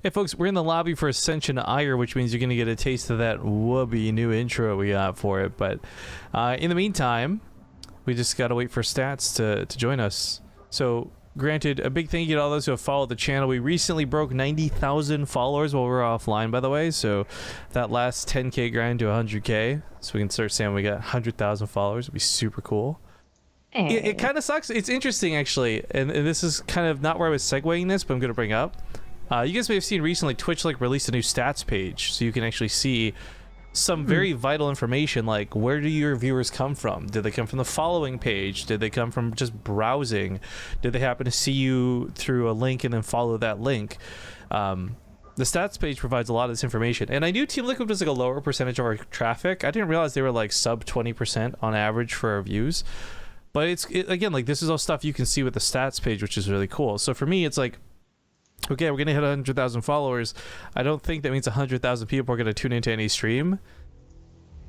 Hey folks, we're in the lobby for Ascension Ire, which means you're going to get a taste of that whoopee new intro we got for it. But in the meantime, we just got to wait for Stats to join us. So, granted, a big thank you to all those who have followed the channel. We recently broke 90,000 followers while we were offline, by the way. So, that last 10K grind to 100K. So, we can start saying we got 100,000 followers. It'd be super cool. Hey. It kind of sucks. It's interesting, actually. And this is kind of not where I was segueing this, but I'm going to bring up. You guys may have seen recently Twitch released a new stats page, so you can actually see some very vital information, like where do your viewers come from? Did they come from the following page? Did they come from just browsing? Did they happen to see you through a link and then follow that link? The stats page provides a lot of this information, and I knew Team Liquid was like a lower percentage of our traffic. I didn't realize they were like sub 20% on average for our views, but again, like, this is all stuff you can see with the stats page, which is really cool. So for me, it's like, okay, we're gonna hit 100,000 followers. I don't think that means 100,000 people are gonna tune into any stream,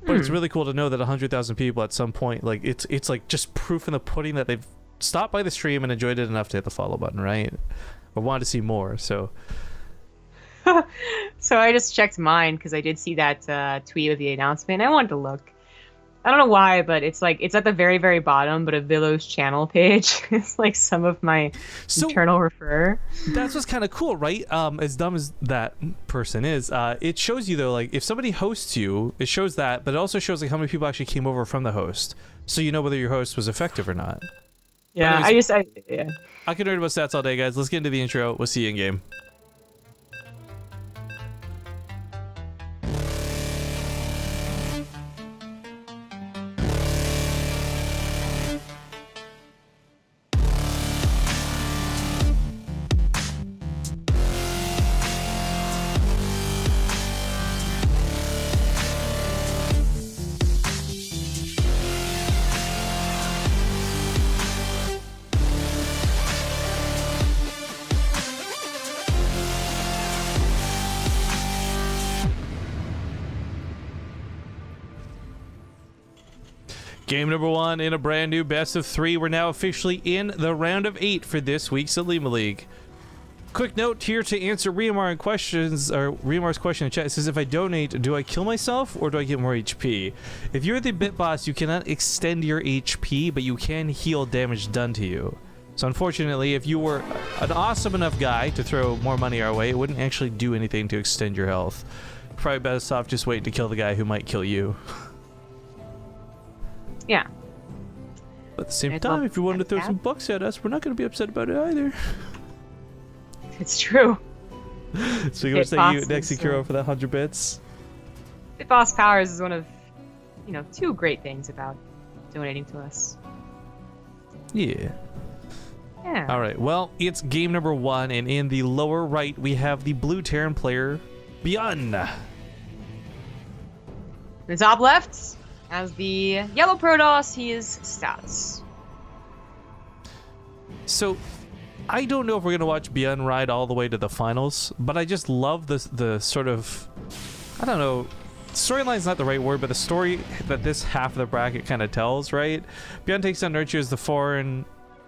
but it's really cool to know that 100,000 people at some point, like, it's like just proof in the pudding that they've stopped by the stream and enjoyed it enough to hit the follow button, right? Or wanted to see more. So So I just checked mine because I did see that tweet with the announcement. I wanted to look. I don't know why, but it's like it's at the very, very bottom, but a Villow's channel page. It's like some of my internal refer. That's what's kind of cool, right? As dumb as that person is, it shows you though, like, if somebody hosts you, it shows that, but it also shows like how many people actually came over from the host, so you know whether your host was effective or not. Yeah, anyways, I can nerd about stats all day, guys. Let's get into the intro. We'll see you in game. Game number 1 in a brand new best of 3. We're now officially in the round of 8 for this week's Olimoleague. Quick note here to answer Riamar's question in chat. It says, if I donate, do I kill myself or do I get more HP? If you're the bit boss, you cannot extend your HP, but you can heal damage done to you. So unfortunately, if you were an awesome enough guy to throw more money our way, it wouldn't actually do anything to extend your health. Probably best off just waiting to kill the guy who might kill you. Yeah. But at the same time, if you wanted to throw some bucks at us, we're not going to be upset about it either. It's true. So you want to say you next Sekiro for that 100 bits? Bit Boss Powers is one of, two great things about donating to us. Yeah. Yeah. All right. Well, it's game number 1, and in the lower right, we have the blue Terran player, ByuN. In the top left, as the yellow Protoss, he is Stats. So, I don't know if we're going to watch ByuN ride all the way to the finals, but I just love the sort of, I don't know, storyline's not the right word, but the story that this half of the bracket kind of tells, right? ByuN takes on Nurture as the foreigner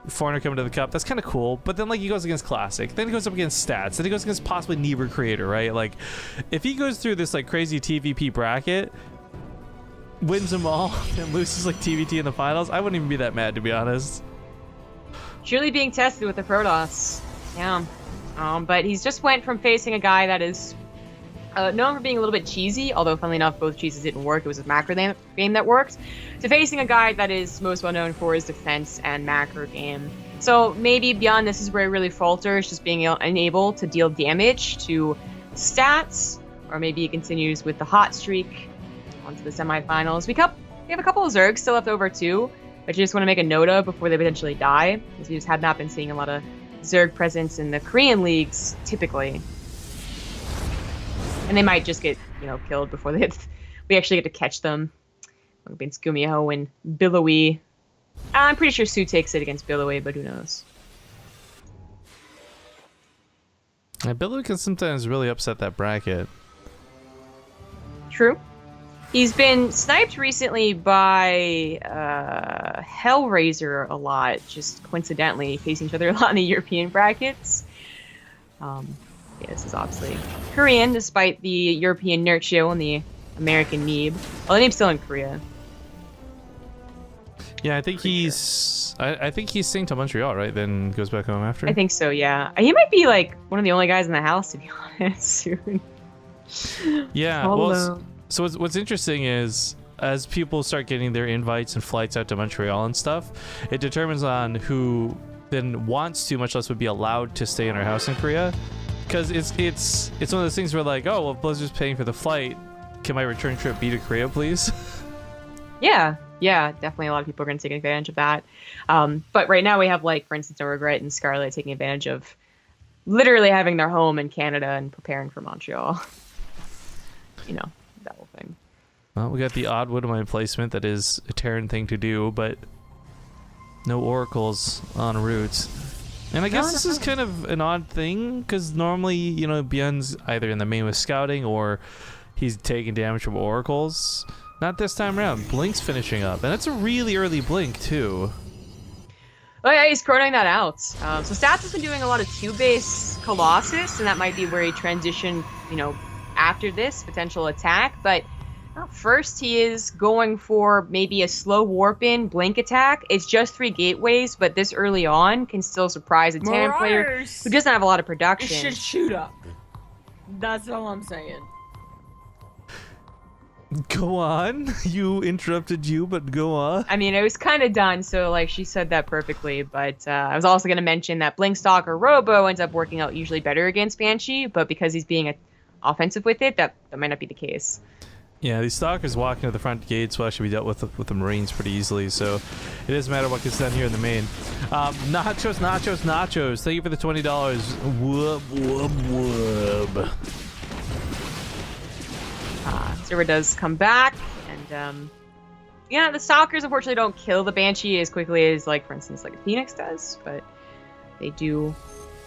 coming to the cup. That's kind of cool, but then, like, he goes against Classic, then he goes up against Stats, then he goes against possibly Niebuhr Creator, right? Like, if he goes through this, like, crazy TVP bracket, wins them all, and loses, like, TVT in the finals, I wouldn't even be that mad, to be honest. Truly being tested with the Protoss. Yeah. But he's just went from facing a guy that is known for being a little bit cheesy, although funnily enough both cheeses didn't work, it was his macro game that worked, to facing a guy that is most well known for his defense and macro game. So maybe ByuN, this is where he really falters, just being unable to deal damage to Stats, or maybe he continues with the hot streak onto the semifinals. We have a couple of Zergs still left over too, but you just want to make a note of before they potentially die, because we just have not been seeing a lot of Zerg presence in the Korean leagues typically. And they might just get, killed before we actually get to catch them. Against Gumiho and Billowy. I'm pretty sure Sue takes it against Billowy, but who knows? Yeah, Billowy can sometimes really upset that bracket. True. He's been sniped recently by Hellraiser a lot, just coincidentally facing each other a lot in the European brackets. Yeah, this is obviously Korean, despite the European nerd show and the American Neeb. Well, the Neeb's still in Korea. Yeah, I think he's. I think he's staying to Montreal, right? Then goes back home after. I think so. Yeah, he might be like one of the only guys in the house, to be honest. Soon. Yeah. Well, so what's interesting is, as people start getting their invites and flights out to Montreal and stuff, it determines on who then wants to, much less would be allowed to stay in our house in Korea. Because it's one of those things where like, oh well, Blizzard's paying for the flight. Can my return trip be to Korea, please? Yeah, definitely a lot of people are going to take advantage of that. But right now we have, like, for instance, No Regret and Scarlet taking advantage of literally having their home in Canada and preparing for Montreal. You know, that whole thing. Well, we got the odd Widowmine placement that is a Terran thing to do, but no oracles en route. And I guess this is kind of an odd thing, because normally, you know, ByuN's either in the main with scouting or he's taking damage from oracles. Not this time around. Blink's finishing up, and that's a really early Blink too. Oh yeah, he's chronoing that out. So Stats has been doing a lot of 2-base Colossus, and that might be where he transitioned, you know, after this potential attack. But first he is going for maybe a slow warp-in Blink attack. It's just 3 gateways, but this early on can still surprise a Terran player who doesn't have a lot of production. It should shoot up. That's all I'm saying. Go on. You interrupted you, but go on. I mean, it was kind of done, so like she said that perfectly. But I was also going to mention that Blink Stalker Robo ends up working out usually better against Banshee, but because he's being offensive with it, that might not be the case. Yeah, these Stalkers walking to the front gates will actually be dealt with the Marines pretty easily, so it doesn't matter what gets done here in the main. Nachos. Thank you for the $20. Whoop, whoop, whoop. Zero does come back, and yeah, the Stalkers unfortunately don't kill the Banshee as quickly as, like, for instance, like a Phoenix does, but they do.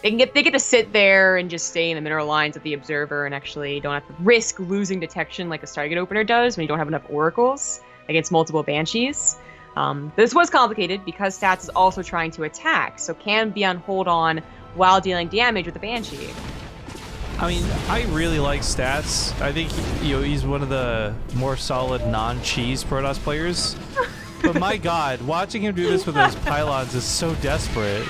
They get to sit there and just stay in the mineral lines of the Observer and actually don't have to risk losing detection like a Stargate Opener does when you don't have enough Oracles against multiple Banshees. This was complicated because Stats is also trying to attack, so can ByuN hold on while dealing damage with the Banshee? I mean, I really like Stats. I think he's one of the more solid non-cheese Protoss players. But my God, watching him do this with those pylons is so desperate.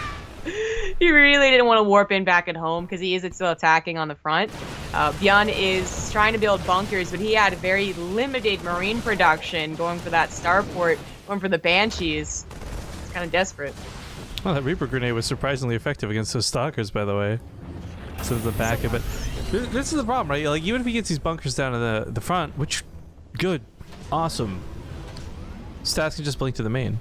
He really didn't want to warp in back at home because he is still attacking on the front. ByuN is trying to build bunkers, but he had very limited Marine production going for that starport, going for the Banshees. It's kind of desperate. Well, that Reaper grenade was surprisingly effective against those Stalkers, by the way. So the back of it. This is the problem, right? Like, even if he gets these bunkers down to the front, which, good, awesome. Stats can just blink to the main.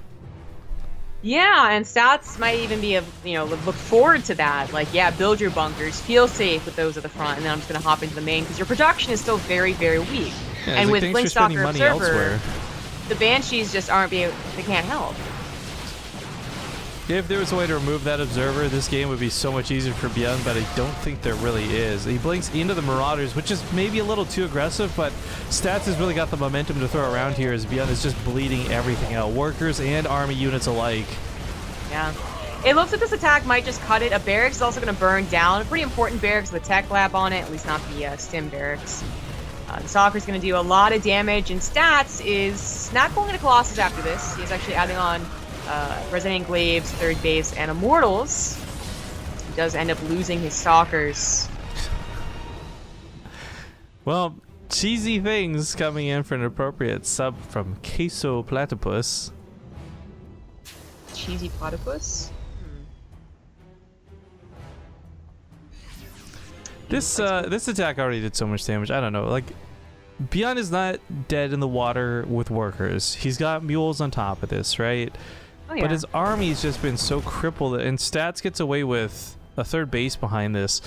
Yeah, and Stats might even be, look forward to that. Like, yeah, build your bunkers, feel safe with those at the front, and then I'm just going to hop into the main, because your production is still very, very weak. Yeah, and like, with Blink Stalker Observer, the Banshees just they can't help. If there was a way to remove that Observer, this game would be so much easier for ByuN, but I don't think there really is. He blinks into the Marauders, which is maybe a little too aggressive, but Stats has really got the momentum to throw around here as ByuN is just bleeding everything out. Workers and army units alike. Yeah. It looks like this attack might just cut it. A barracks is also going to burn down. A pretty important barracks with a tech lab on it, at least not the Stim barracks. The Stalker's going to do a lot of damage, and Stats is not going into Colossus after this. He's actually adding on Resident Enclaves, Third Base, and Immortals. He does end up losing his Stalkers. Well, cheesy things coming in for an appropriate sub from Queso Platypus. Cheesy platypus? This attack already did so much damage. I don't know. Like, ByuN is not dead in the water with workers. He's got mules on top of this, right? Oh, yeah. But his army's just been so crippled, and Stats gets away with a third base behind this.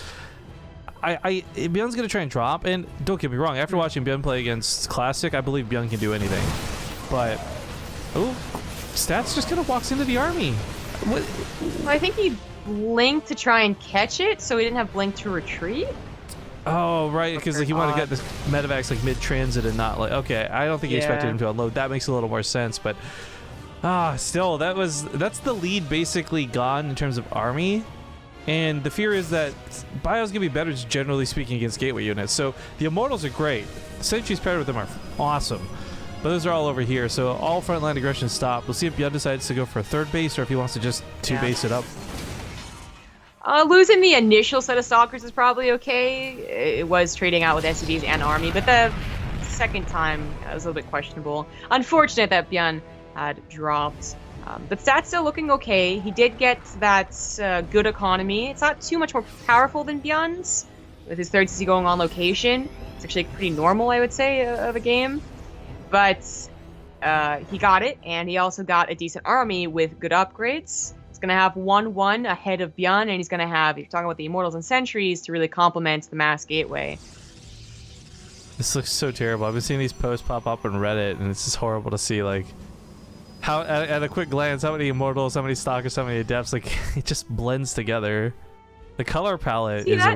ByuN's gonna try and drop, and don't get me wrong, after watching ByuN play against Classic, I believe ByuN can do anything. But Stats just kind of walks into the army. What? Well, I think he blinked to try and catch it, so he didn't have blink to retreat. Oh, right, because like, he wanted to get this medevacs like mid-transit and not like... Okay, I don't think he expected him to unload. That makes a little more sense, but... still, that's the lead basically gone in terms of army. And the fear is that Bio's going to be better, just generally speaking, against gateway units. So the Immortals are great. Sentries paired with them are awesome. But those are all over here, so all frontline aggression stopped. We'll see if ByuN decides to go for a third base or if he wants to just two-base it up. Losing the initial set of Stalkers is probably okay. It was trading out with SCVs and Army, but the second time was a little bit questionable. Unfortunate that ByuN had dropped. But stats still looking okay. He did get that good economy. It's not too much more powerful than ByuN's. With his third CC going on location, it's actually pretty normal, I would say, of a game. But he got it, and he also got a decent army with good upgrades. He's going to have 1-1 ahead of ByuN, and he's going to have, you're talking about the Immortals and Sentries, to really complement the Mass Gateway. This looks so terrible. I've been seeing these posts pop up on Reddit, and it's just horrible to see, like, how at a quick glance, how many Immortals, how many Stalkers, how many Adepts, like, it just blends together. The color palette is a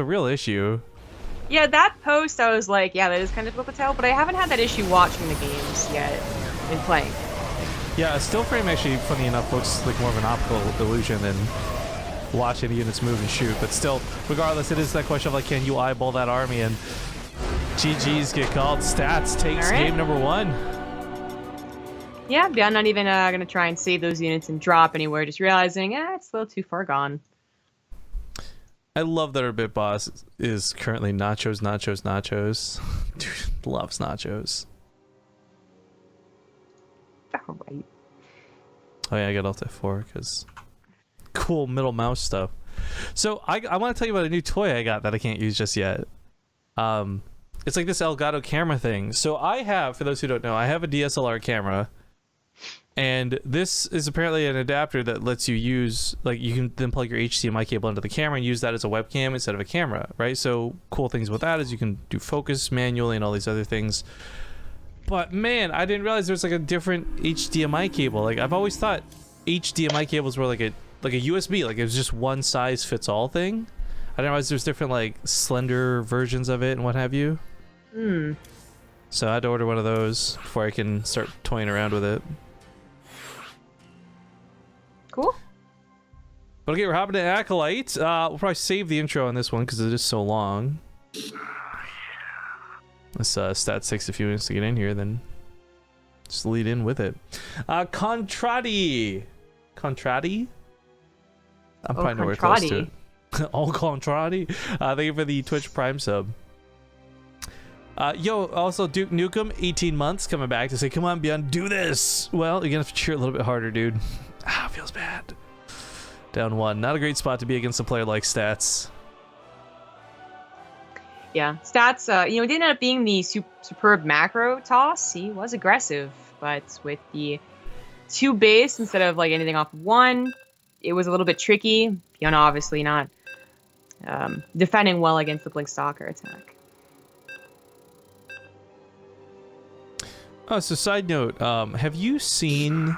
real issue. Yeah, that post, I was like, yeah, that is kind of difficult to tell, but I haven't had that issue watching the games yet in playing. Yeah, a still frame actually, funny enough, looks like more of an optical illusion than watching the units move and shoot. But still, regardless, it is that question of, like, can you eyeball that army? And GGs get called. Stats takes game number 1. Yeah, ByuN not even going to try and save those units and drop anywhere, just realizing, it's a little too far gone. I love that our bit boss is currently nachos. Dude, loves nachos. All right. Oh yeah, I got Alt F4 because cool middle mouse stuff. So I want to tell you about a new toy I got that I can't use just yet. It's like this Elgato camera thing. So I have, for those who don't know, I have a DSLR camera. And this is apparently an adapter that lets you use, like, you can then plug your HDMI cable into the camera and use that as a webcam instead of a camera, right? So cool things with that is you can do focus manually and all these other things. But man, I didn't realize there's like a different HDMI cable. Like, I've always thought HDMI cables were like a USB, like it was just one size fits all thing. I didn't realize there's different like slender versions of it and what have you. So I had to order one of those before I can start toying around with it. Cool. But okay, we're hopping to Acolyte. We'll probably save the intro on this one because it is so long. This stat takes a few minutes to get in here, then just lead in with it. Contrati. I'm probably nowhere close to it. Oh, Contrati. Thank you for the Twitch Prime sub. Yo, also Duke Nukem, 18 months, coming back to say, come on, ByuN, do this. Well, you're gonna have to cheer a little bit harder, dude. Feels bad. Down 1. Not a great spot to be against a player like Stats. Yeah, Stats, it didn't end up being the superb macro toss. He was aggressive, but with the 2 base instead of like anything off 1, it was a little bit tricky. ByuN obviously not defending well against the Blink Stalker attack. Oh, so side note, have you seen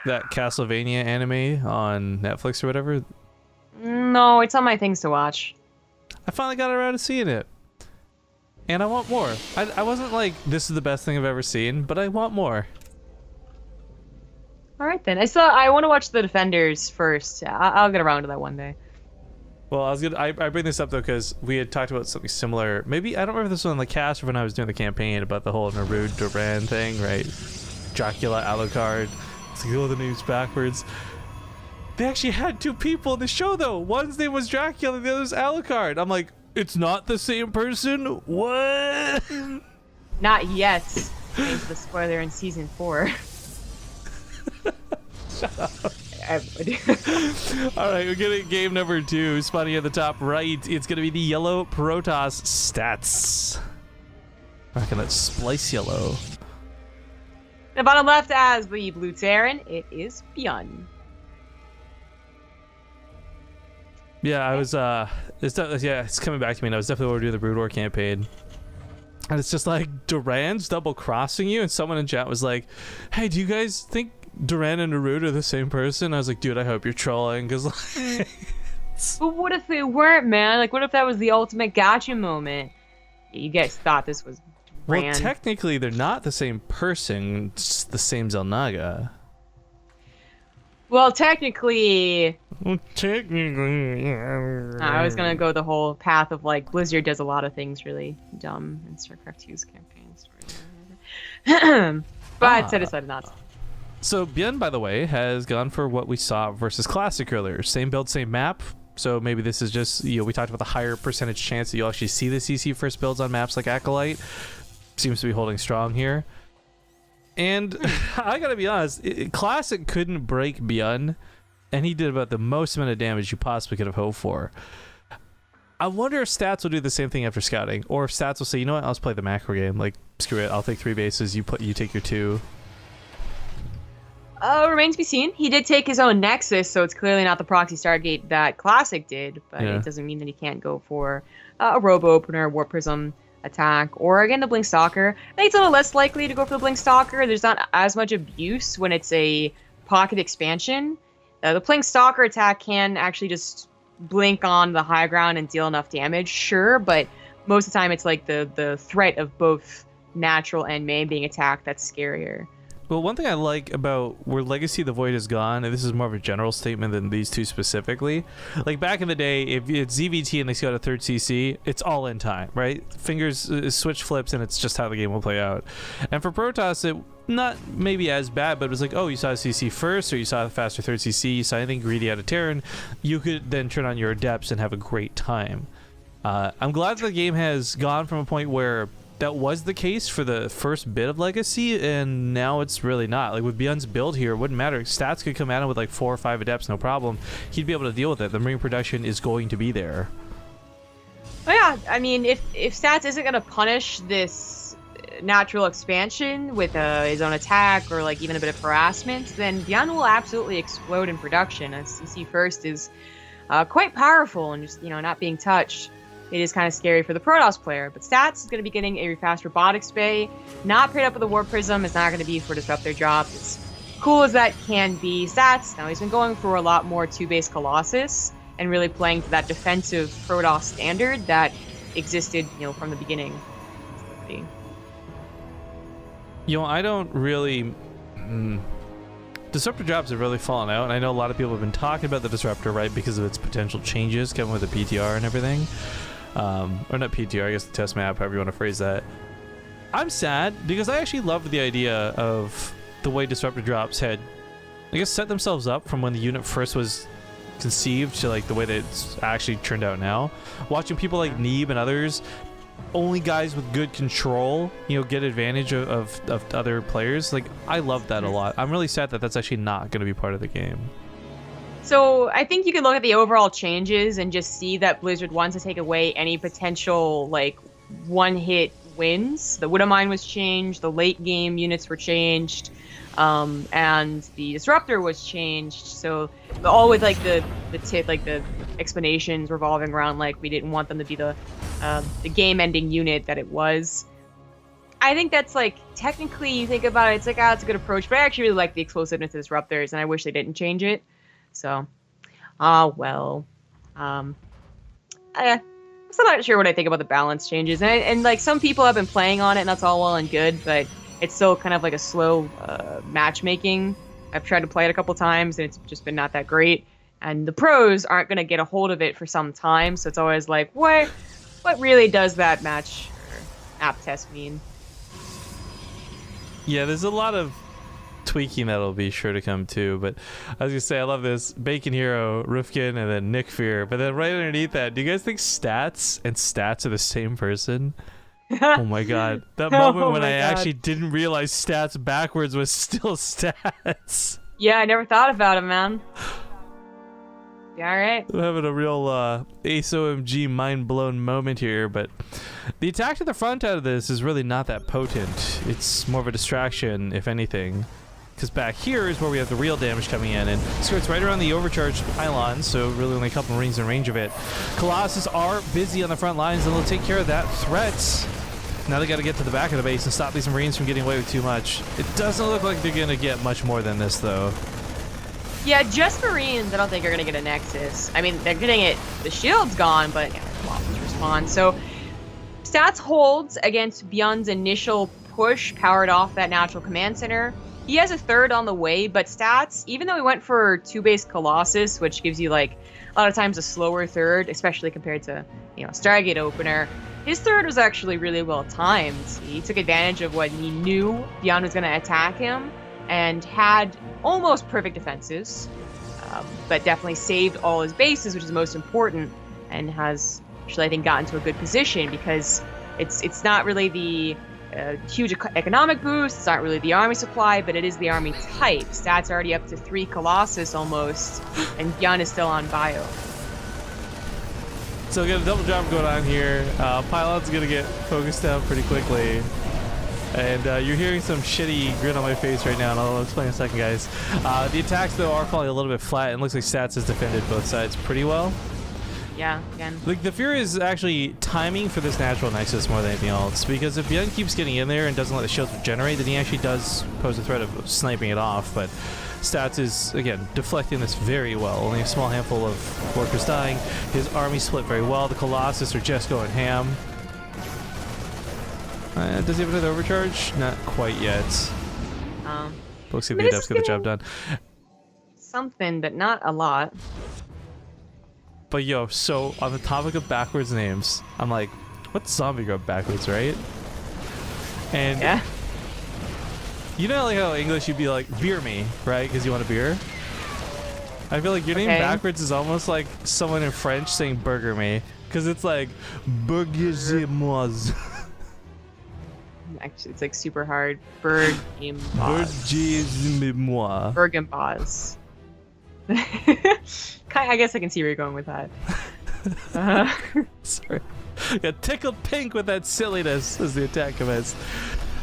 that Castlevania anime on Netflix or whatever? No, it's on my things to watch. I finally got around to seeing it. And I want more. I wasn't like, this is the best thing I've ever seen, but I want more. All right, then. I want to watch The Defenders first. I'll get around to that one day. Well, I bring this up though because we had talked about something similar. Maybe, I don't remember if this was on the cast or when I was doing the campaign about the whole Naruto Duran thing, right? Dracula, Alucard. It's like, oh, the name's backwards. They actually had 2 people in the show though. One's name was Dracula, the other's Alucard. I'm like, it's not the same person? What? Not yet. Thanks to the spoiler in season 4. Shut up. Alright, we're getting game number 2. Spotting at the top right. It's going to be the yellow Protoss stats. I reckon that's splice yellow. The bottom left as the blue Terran, it is ByuN. Yeah, I was it's coming back to me, and I was definitely doing the Brood War campaign. And it's just like Duran's double crossing you, and someone in chat was like, hey, do you guys think Duran and Naruto are the same person? I was like, dude, I hope you're trolling, because like But what if they weren't, man? Like, what if that was the ultimate gotcha moment? You guys thought this was Duran. Well, technically, they're not the same person. It's the same Zelnaga. Well, technically, Well, technically, I was gonna go the whole path of like Blizzard does a lot of things really dumb in StarCraft 2's campaign story. But I decided not to. So ByuN, by the way, has gone for what we saw versus Classic earlier. Same build, same map. So maybe this is just, you know, we talked about the higher percentage chance that you'll actually see the CC first builds on maps like Acolyte. Seems to be holding strong here. And I gotta be honest, Classic couldn't break ByuN, and he did about the most amount of damage you possibly could have hoped for. I wonder if Stats will do the same thing after scouting, or if Stats will say, you know what, I'll just play the macro game. Like, screw it, I'll take 3 bases, you take your 2. Remains to be seen. He did take his own Nexus, so it's clearly not the proxy Stargate that Classic did, but it doesn't mean that he can't go for a Robo Opener, Warp Prism attack, or again the Blink Stalker. I think it's a little less likely to go for the Blink Stalker. There's not as much abuse when it's a pocket expansion. The Blink Stalker attack can actually just blink on the high ground and deal enough damage, sure, but most of the time it's like the threat of both natural and main being attacked that's scarier. Well, one thing I like about where Legacy of the Void has gone, and this is more of a general statement than these two specifically, like back in the day, if it's ZVT and they got a 3rd CC, it's all in time, right? Fingers, switch flips, and it's just how the game will play out. And for Protoss, it not maybe as bad, but it was like, oh, you saw a CC first, or you saw a faster 3rd CC, you saw anything greedy out of Terran, you could then turn on your Adepts and have a great time. I'm glad that the game has gone from a point where that was the case for the first bit of Legacy, and now it's really not. Like with ByuN's build here, it wouldn't matter. Stats could come at him with like 4 or 5 Adepts, no problem. He'd be able to deal with it. The Marine production is going to be there. Well, yeah, I mean, if Stats isn't going to punish this natural expansion with his own attack or like even a bit of harassment, then ByuN will absolutely explode in production. As CC first is quite powerful and just, you know, not being touched. It is kind of scary for the Protoss player, but Stats is going to be getting a fast Robotics Bay. Not paired up with a Warp Prism. It's not going to be for Disrupt their jobs. As cool as that can be, Stats, now he's been going for a lot more 2-base Colossus and really playing to that defensive Protoss standard that existed, you know, from the beginning. You know, I don't really... Disruptor jobs have really fallen out, and I know a lot of people have been talking about the Disruptor, right, because of its potential changes coming with the PTR and everything. Or not PTR, I guess the test map, however you want to phrase that. I'm sad, because I actually loved the idea of the way Disruptor drops had, I guess, set themselves up from when the unit first was conceived to like the way that it's actually turned out now. Watching people like Neeb and others, only guys with good control, you know, get advantage of other players. Like, I love that a lot. I'm really sad that that's actually not going to be part of the game. So I think you can look at the overall changes and just see that Blizzard wants to take away any potential like one-hit wins. The Widowmine was changed, the late game units were changed, and the Disruptor was changed. So all with like the explanations revolving around like we didn't want them to be the game-ending unit that it was. I think that's like technically you think about it, it's like it's a good approach, but I actually really like the explosiveness of Disruptors, and I wish they didn't change it. So, well, I'm still not sure what I think about the balance changes, and like some people have been playing on it, and that's all well and good, but it's still kind of like a slow matchmaking. I've tried to play it a couple times, and it's just been not that great, and the pros aren't going to get a hold of it for some time, so it's always like, what really does that match or app test mean? Yeah, there's a lot of tweaking that'll be sure to come too, but I was gonna say I love this Bacon Hero, Rifkin, and then Nick Fear, but then right underneath that, do you guys think Stats and Stats are the same person? Oh my god, that moment when I actually didn't realize Stats backwards was still Stats. Yeah, I never thought about it, man. Yeah, all right. I'm having a real Ace OMG mind-blown moment here, but the attack to the front out of this is really not that potent. It's more of a distraction, if anything. Because back here is where we have the real damage coming in, and Skirt's right around the overcharged pylon, so really only a couple Marines in range of it. Colossus are busy on the front lines, and they'll take care of that threat. Now they got to get to the back of the base and stop these Marines from getting away with too much. It doesn't look like they're going to get much more than this, though. Yeah, just Marines, I don't think are going to get a Nexus. I mean, they're getting it, the shield's gone, but yeah, Colossus respawn. So, Stats holds against ByuN's initial push, powered off that natural command center. He has a third on the way, but stats, even though he went for 2-base Colossus, which gives you like a lot of times a slower third, especially compared to, Stargate opener, his third was actually really well timed. He took advantage of what he knew ByuN was going to attack him and had almost perfect defenses, but definitely saved all his bases, which is most important, and has actually, I think, gotten to a good position because it's not really the huge economic boost, it's not really the army supply, but it is the army type. Stats already up to 3 Colossus almost, and ByuN is still on Bio. So we got a double drop going on here. Pylon's gonna get focused down pretty quickly. And you're hearing some shitty grin on my face right now, and I'll explain in a second, guys. The attacks, though, are falling a little bit flat, and it looks like Stats has defended both sides pretty well. Yeah, again. Like, the fear is actually timing for this natural nexus more than anything else, because if ByuN keeps getting in there and doesn't let the shields regenerate, then he actually does pose a threat of sniping it off, but Stats is, again, deflecting this very well. Only a small handful of workers dying. His army split very well. The Colossus are just going ham. Does he have another overcharge? Not quite yet. Looks like the Adepts get the job done. Something, but not a lot. But yo, so on the topic of backwards names, I'm like, what's zombie grub backwards, right? And yeah. You know, like how English you'd be like, beer me, right? Because you want a beer. I feel like your name backwards is almost like someone in French saying burger me, because it's like burger-moi. Actually, it's like super hard. Bergenboss. I guess I can see where you're going with that. Sorry. Got tickled pink with that silliness as the attack commenced.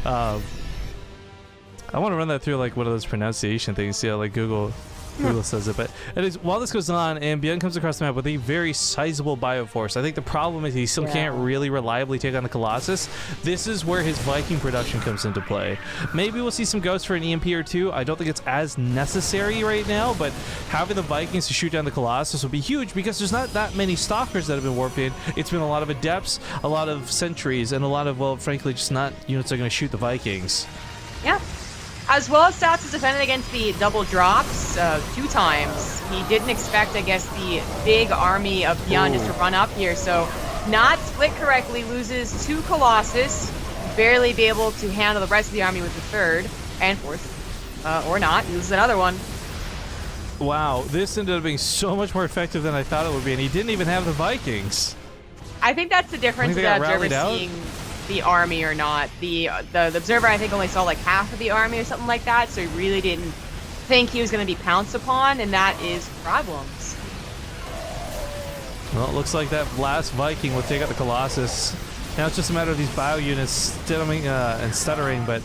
I want to run that through like one of those pronunciation things, see how like Google says it. But anyways, while this goes on and ByuN comes across the map with a very sizable bioforce, I think the problem is he still can't really reliably take on the Colossus. This is where his Viking production comes into play. Maybe we'll see some ghosts for an EMP or two. I don't think it's as necessary right now, but having the Vikings to shoot down the Colossus will be huge because there's not that many Stalkers that have been warped in. It's been a lot of Adepts, a lot of Sentries, and a lot of, well, frankly, just not units that are going to shoot the Vikings. Yeah. As well as Stats has defended against the double drops 2 times. He didn't expect, I guess, the big army of ByuN just to run up here. So not split correctly, loses 2 Colossus, barely be able to handle the rest of the army with the 3rd and 4th. Or not, he loses another one. Wow, this ended up being so much more effective than I thought it would be, and he didn't even have the Vikings. I think that's the difference of the observer seeing the army or not. The observer, I think, only saw like half of the army or something like that, so he really didn't think he was going to be pounced upon, and that is problems. Well, it looks like that last Viking will take out the Colossus. Now it's just a matter of these bio units stuttering and stuttering, but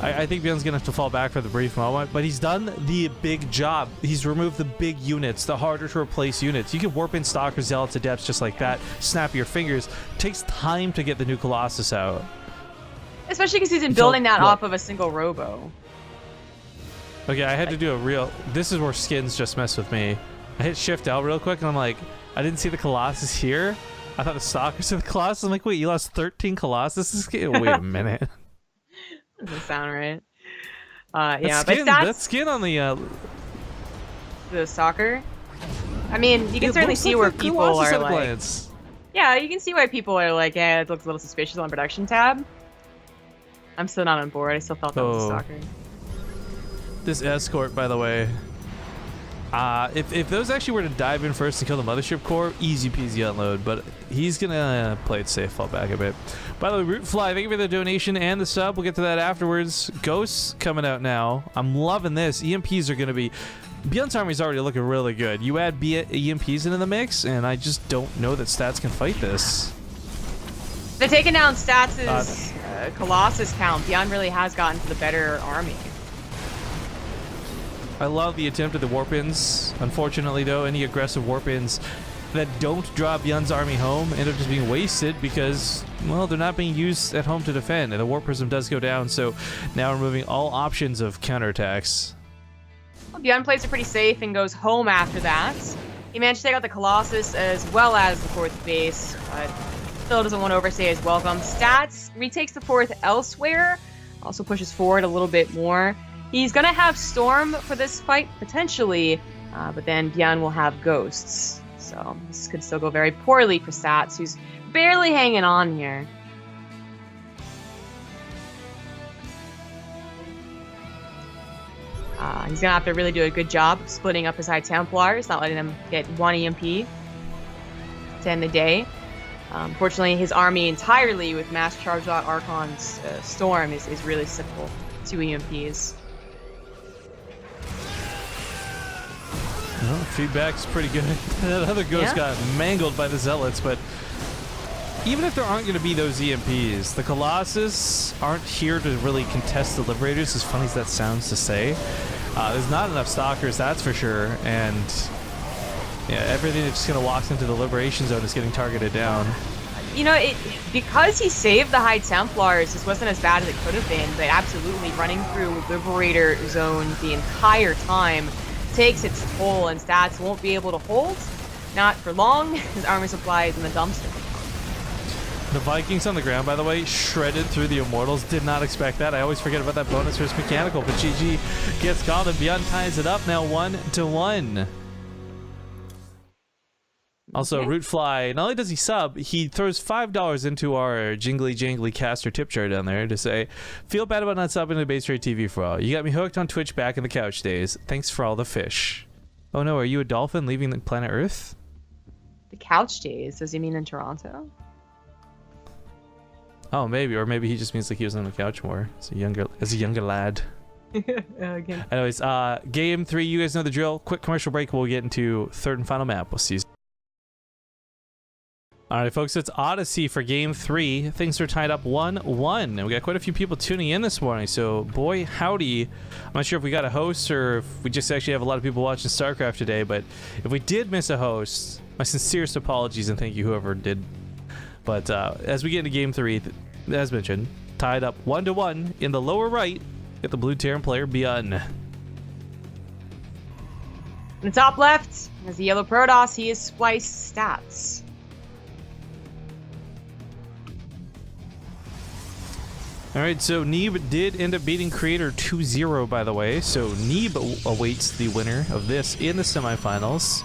I think ByuN's going to have to fall back for the brief moment, but he's done the big job. He's removed the big units, the harder to replace units. You can warp in Stalkers, Zealots, Adepts just like that, snap your fingers. It takes time to get the new Colossus out. Especially because he's been building that off of a single robo. Okay, I had to do a real... This is where skins just messed with me. I hit Shift L real quick, and I'm like, I didn't see the Colossus here. I thought the Stalkers were the Colossus. I'm like, wait, you lost 13 Colossus? Wait a minute. Doesn't sound right. Yeah, but that skin on the soccer. I mean, you can certainly see where people are like. Yeah, you can see why people are like, yeah, it looks a little suspicious on the production tab. I'm still not on board. I still thought that was a soccer. This escort, by the way. If those actually were to dive in first and kill the mothership core, easy peasy unload, but he's gonna play it safe, fall back a bit. By the way, Rootfly, thank you for the donation and the sub. We'll get to that afterwards. Ghosts coming out now. I'm loving this. EMPs are gonna be... ByuN's army is already looking really good. You add EMPs into the mix, and I just don't know that Stats can fight this. They're taking down Stats' Colossus count. ByuN really has gotten to the better army. I love the attempt at the warp-ins. Unfortunately, though, any aggressive warp-ins that don't draw ByuN's army home end up just being wasted because, well, they're not being used at home to defend, and the warp prism does go down, so now removing all options of counterattacks. Well, ByuN plays it pretty safe and goes home after that. He managed to take out the Colossus as well as the 4th base, but still doesn't want to overstay his welcome. Stats retakes the 4th elsewhere, also pushes forward a little bit more. He's gonna have Storm for this fight, potentially, but then ByuN will have Ghosts. So this could still go very poorly for Stats, who's barely hanging on here. He's gonna have to really do a good job of splitting up his High Templars, not letting them get 1 EMP to end the day. Fortunately, his army entirely with Mass Charge Out Archon's Storm is really simple. 2 EMPs. Well, feedback's pretty good. That other ghost got mangled by the Zealots, but even if there aren't going to be those EMPs, the Colossus aren't here to really contest the Liberators, as funny as that sounds to say. There's not enough Stalkers, that's for sure, and yeah, everything that's just going to walk into the Liberation Zone is getting targeted down. You know, because he saved the High Templars, this wasn't as bad as it could have been, but absolutely running through Liberator Zone the entire time takes its toll, and Stats won't be able to hold. Not for long. His armor supply is in the dumpster. The Vikings on the ground, by the way, shredded through the Immortals. Did not expect that. I always forget about that bonus versus Mechanical, but GG gets called, and ByuN ties it up now 1-1. Also, Rootfly, not only does he sub, he throws $5 into our jingly jangly caster tip jar down there to say, feel bad about not subbing to BaseTradeTV for all. You got me hooked on Twitch back in the couch days. Thanks for all the fish. Oh no, are you a dolphin leaving the planet Earth? The couch days? Does he mean in Toronto? Oh, maybe, or maybe he just means like he was on the couch more as a younger lad. Okay. Anyways, game 3, you guys know the drill. Quick commercial break. We'll get into third and final map. We'll see you. Alright folks, it's Odyssey for game 3. Things are tied up 1-1. And we got quite a few people tuning in this morning, so boy howdy. I'm not sure if we got a host or if we just actually have a lot of people watching StarCraft today, but if we did miss a host, my sincerest apologies and thank you whoever did. But as we get into game 3, as mentioned, tied up 1-1 in the lower right, get the blue Terran player ByuN. In the top left, as the yellow Protoss, he is Splice Stats. Alright, so Neeb did end up beating Creator 2-0, by the way, so Neeb awaits the winner of this in the semifinals.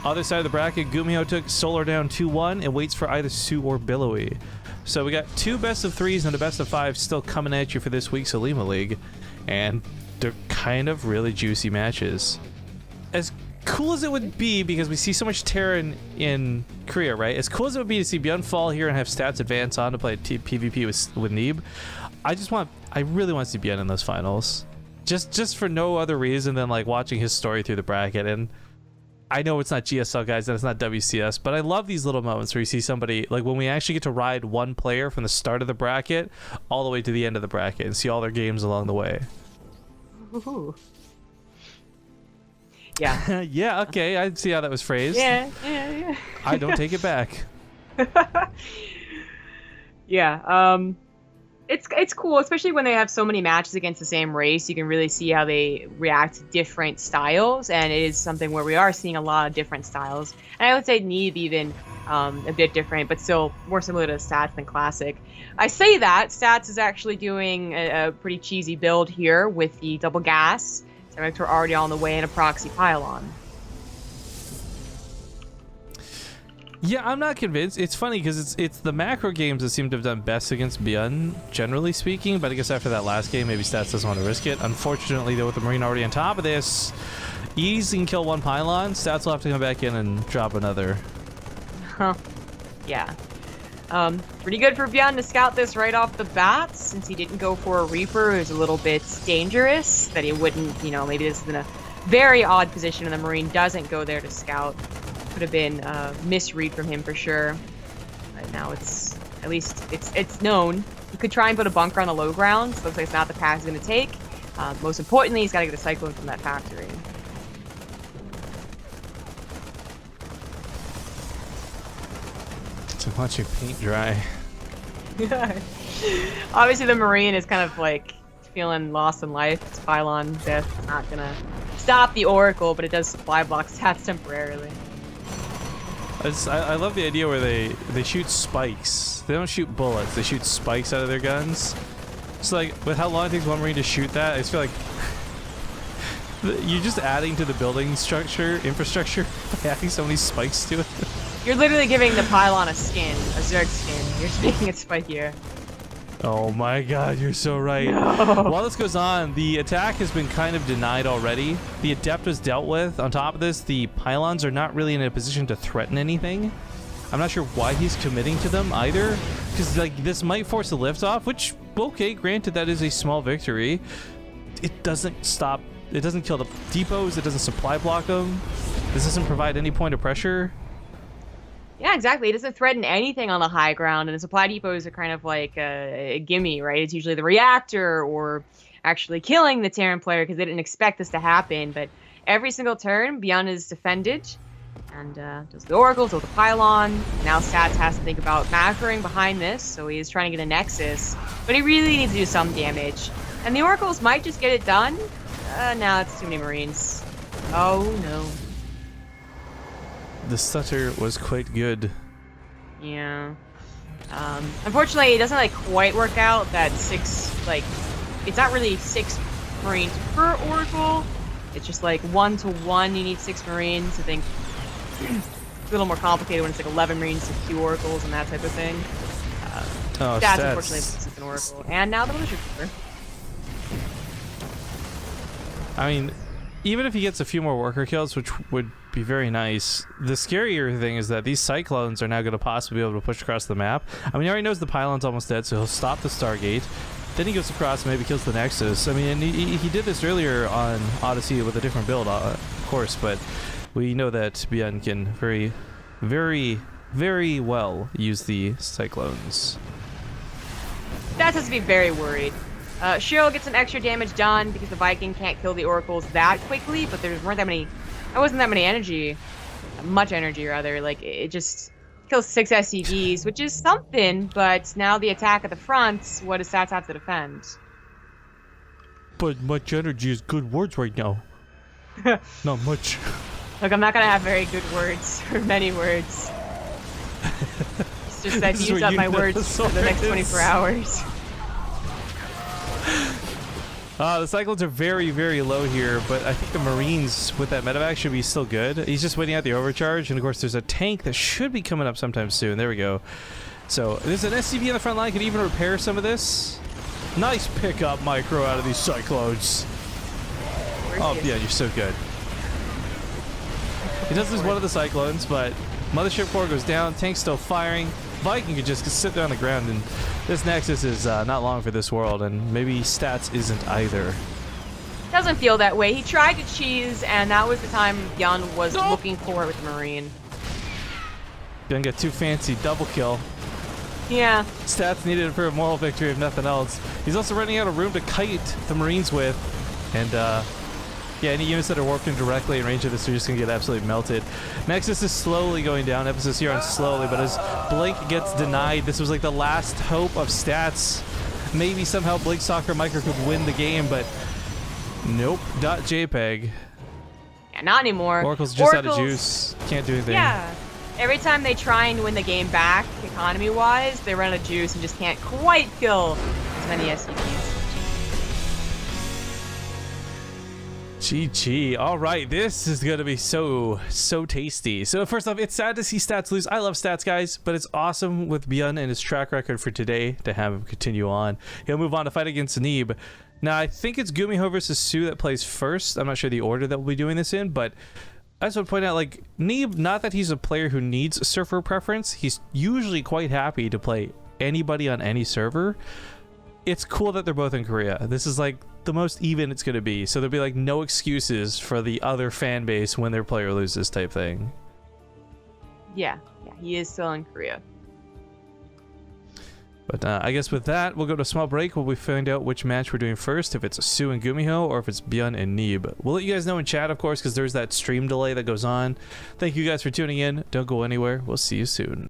Other side of the bracket, Gumiho took Solar down 2-1 and waits for either Sue or Billowy. So we got 2 best of 3s and a best of 5 still coming at you for this week's Olimoleague, and they're kind of really juicy matches. As cool as it would be, because we see so much Terran in Korea, right? As cool as it would be to see ByuN fall here and have Stats advance on to play PvP with Neeb, I really want to see ByuN in those finals. Just for no other reason than like watching his story through the bracket. And I know it's not GSL guys and it's not WCS, but I love these little moments where you see somebody, like when we actually get to ride one player from the start of the bracket all the way to the end of the bracket and see all their games along the way. Ooh. Yeah. Yeah, okay, I see how that was phrased. Yeah. I don't take it back. Yeah, it's cool, especially when they have so many matches against the same race. You can really see how they react to different styles, and it is something where we are seeing a lot of different styles. And I would say Neeb even a bit different, but still more similar to Stats than Classic. I say that Stats is actually doing a pretty cheesy build here with the double gas. We're already on the way in a proxy pylon. Yeah, I'm not convinced. It's funny because it's the macro games that seem to have done best against ByuN, generally speaking, but I guess after that last game, maybe Stats doesn't want to risk it. Unfortunately, though, with the Marine already on top of this, easy can kill one pylon. Stats will have to come back in and drop another. Huh. Yeah. Pretty good for ByuN to scout this right off the bat, since he didn't go for a Reaper, who's a little bit dangerous, that he wouldn't, you know, maybe this is in a very odd position and the Marine doesn't go there to scout. Could have been a misread from him for sure. But now it's, at least, it's known. He could try and put a bunker on the low ground, so looks like it's not the path he's going to take. Most importantly, he's got to get a cyclone from that factory. To watch your paint dry. Obviously the Marine is kind of like feeling lost in life. It's pylon death. It's not gonna stop the Oracle, but it does supply block stats temporarily. I love the idea where they shoot spikes. They don't shoot bullets, they shoot spikes out of their guns. So like, with how long it takes one Marine to shoot that, I just feel like You're just adding to the building infrastructure by adding so many spikes to it. You're literally giving the pylon a skin, a Zerg skin. You're just making it spikier. Oh my god, you're so right. While this goes on, the attack has been kind of denied already. The Adept was dealt with. On top of this, the pylons are not really in a position to threaten anything. I'm not sure why he's committing to them either, because like this might force a liftoff, which, okay, granted, that is a small victory. It doesn't stop, it doesn't kill the depots, it doesn't supply block them. This doesn't provide any point of pressure. Yeah, exactly. It doesn't threaten anything on the high ground, and the supply depots are kind of like a gimme, right? It's usually the reactor or actually killing the Terran player because they didn't expect this to happen. But every single turn, ByuN is defended, and does the Oracle, does the Pylon. Now Stats has to think about macroing behind this, so he is trying to get a Nexus, but he really needs to do some damage. And the Oracles might just get it done. Now it's too many Marines. Oh no. The stutter was quite good. Yeah. Unfortunately, it doesn't like quite work out that it's not really 6 Marines per Oracle. It's just like 1 to 1 you need 6 Marines. I think it's a little more complicated when it's like 11 Marines to 2 Oracles and that type of thing. Stats unfortunately is an Oracle. And now the Militia Trooper. I mean, even if he gets a few more worker kills, which would be very nice, the scarier thing is that these Cyclones are now going to possibly be able to push across the map. I mean, he already knows the Pylon's almost dead, so he'll stop the Stargate. Then he goes across and maybe kills the Nexus. I mean, and he did this earlier on Odyssey with a different build, of course, but we know that ByuN can very, very, very well use the Cyclones. Stats has to be very worried. Shiro gets some extra damage done because the Viking can't kill the Oracles that quickly, but there wasn't that many energy. Much energy, rather. Like, it just kills 6 SCVs, which is something, but now the attack at the front, what does Stats have to defend? But much energy is good words right now. Not much. Look, I'm not going to have very good words, or many words. It's just I've used up my words for the next 24 hours. The Cyclones are very, very low here, but I think the Marines with that medevac should be still good. He's just waiting out the overcharge, and of course there's a tank that should be coming up sometime soon. There we go. So there's an SCV on the front line, could even repair some of this. Nice pickup micro out of these Cyclones. Oh yeah, you're so good. He does lose one of the Cyclones, but Mothership Core goes down, tank's still firing. Viking could just sit there on the ground, and this Nexus is not long for this world, and maybe Stats isn't either. Doesn't feel that way. He tried to cheese, and that was the time ByuN was looking for it with the Marine. ByuN got too fancy, double kill. Yeah. Stats needed it for a moral victory, if nothing else. He's also running out of room to kite the Marines with, and yeah, any units that are warping directly in range of this are just going to get absolutely melted. Nexus is slowly going down. Emphasis here on slowly, but as Blink gets denied, this was like the last hope of Stats. Maybe somehow Blink Soccer Micro could win the game, but nope. .jpg. Yeah, not anymore. Oracle's just out of juice. Can't do anything. Yeah. Every time they try and win the game back, economy-wise, they run out of juice and just can't quite kill as many SCPs. GG. All right, this is going to be so tasty. So first off, it's sad to see Stats lose. I love Stats, guys, but it's awesome with ByuN and his track record for today to have him continue on. He'll move on to fight against Neeb. Now, I think it's Gumiho versus Su that plays first. I'm not sure the order that we'll be doing this in, but I just want to point out, like, Neeb, not that he's a player who needs a server preference. He's usually quite happy to play anybody on any server. It's cool that they're both in Korea. This is like the most even it's going to be, so there'll be like no excuses for the other fan base when their player loses type thing. Yeah, he is still in Korea. But I guess with that, we'll go to a small break while we find out which match we're doing first, if it's Su and Gumiho or if it's ByuN and Neeb. We'll let you guys know in chat, of course, because there's that stream delay that goes on. Thank you guys for tuning in. Don't go anywhere. We'll see you soon.